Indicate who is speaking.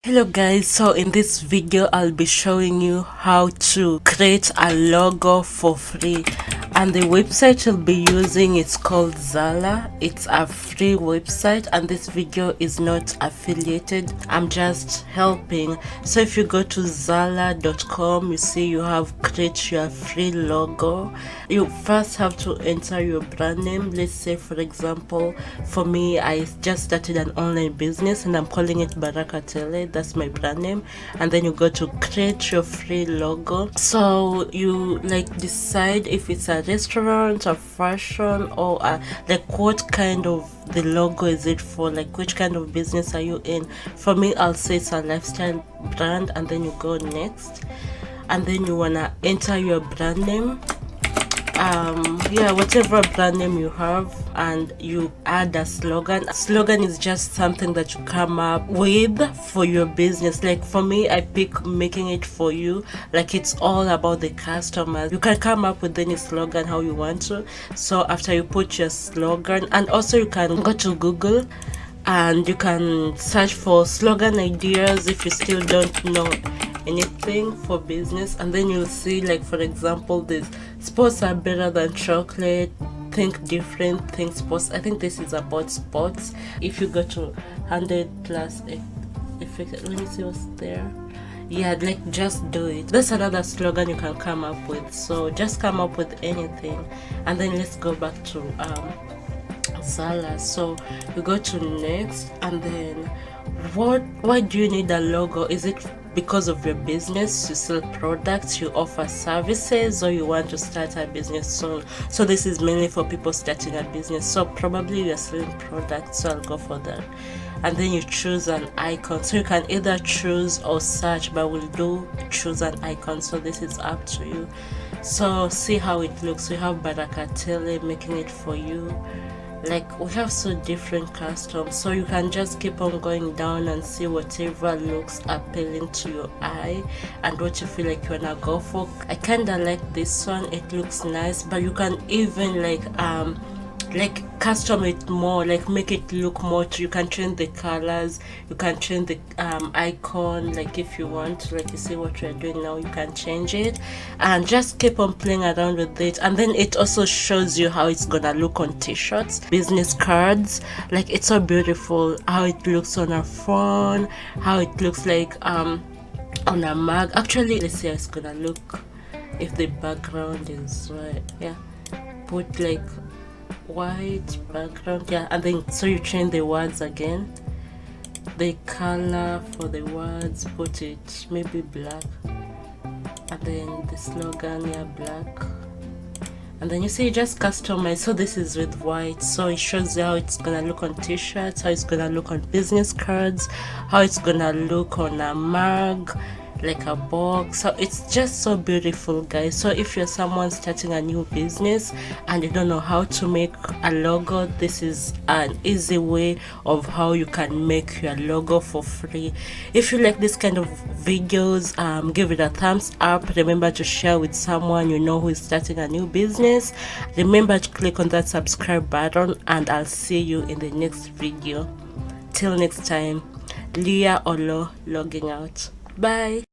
Speaker 1: Hello guys, so in this video I'll be showing you how to create a logo for free, and the website you'll be using is called Zala. It's a free website and this video is not affiliated, I'm just helping. So if you go to zala.com, you see you have create your free logo. You first have to enter your brand name. Let's say for example, for me, I just started an online business and I'm calling it Baraka Tele. That's my brand name. And then you go to create your free logo. So you decide if it's a restaurant, a fashion, or like what kind of the logo is it for, like which kind of business are you in. For me, I'll say it's a lifestyle brand, and then you go next, and then you wanna enter your brand name, whatever brand name you have, and you add a slogan. A slogan is just something that you come up with for your business. Like for me, I pick making it for you, like it's all about the customers. You can come up with any slogan how you want to. So after you put your slogan, and also you can go to Google and you can search for slogan ideas if you still don't know anything for business, and then you'll see, like for example, this sports are better than chocolate, think different, think sports. I think this is about sports. If you go to 100 plus effect, let me see what's there. Yeah, like just do it. That's another slogan you can come up with. So just come up with anything, and then let's go back to Zala. So you go to next, and then why do you need a logo? Is it because of your business, you sell products, you offer services, or you want to start a business? So this is mainly for people starting a business. So probably you're selling products, so I'll go for that. And then you choose an icon, so you can either choose or search, but we'll do choose an icon, so this is up to you. So see how it looks. We have Baraka Tele making it for you. Like we have so different customs, so you can just keep on going down and see whatever looks appealing to your eye and what you feel like you wanna go for. I kinda like this one, it looks nice, but you can even like custom it more, like make it look more you can change the colors, you can change the icon, like if you want, like you see what we're doing now, you can change it and just keep on playing around with it. And then it also shows you how it's gonna look on t-shirts, business cards. Like it's so beautiful how it looks on a phone, how it looks like on a mug. Actually, let's see how it's gonna look if the background is white. Yeah, put like white background, yeah, and then so you change the words again, the color for the words, put it maybe black, and then the slogan, yeah, black, and then you see just customize. So this is with white, so it shows you how it's gonna look on t-shirts, how it's gonna look on business cards, how it's gonna look on a mug, like a box. So it's just so beautiful, guys. So if you're someone starting a new business and you don't know how to make a logo, this is an easy way of how you can make your logo for free. If you like this kind of videos, give it a thumbs up. Remember to share with someone you know who is starting a new business. Remember to click on that subscribe button, and I'll see you in the next video. Till next time, Leah Olo logging out. Bye.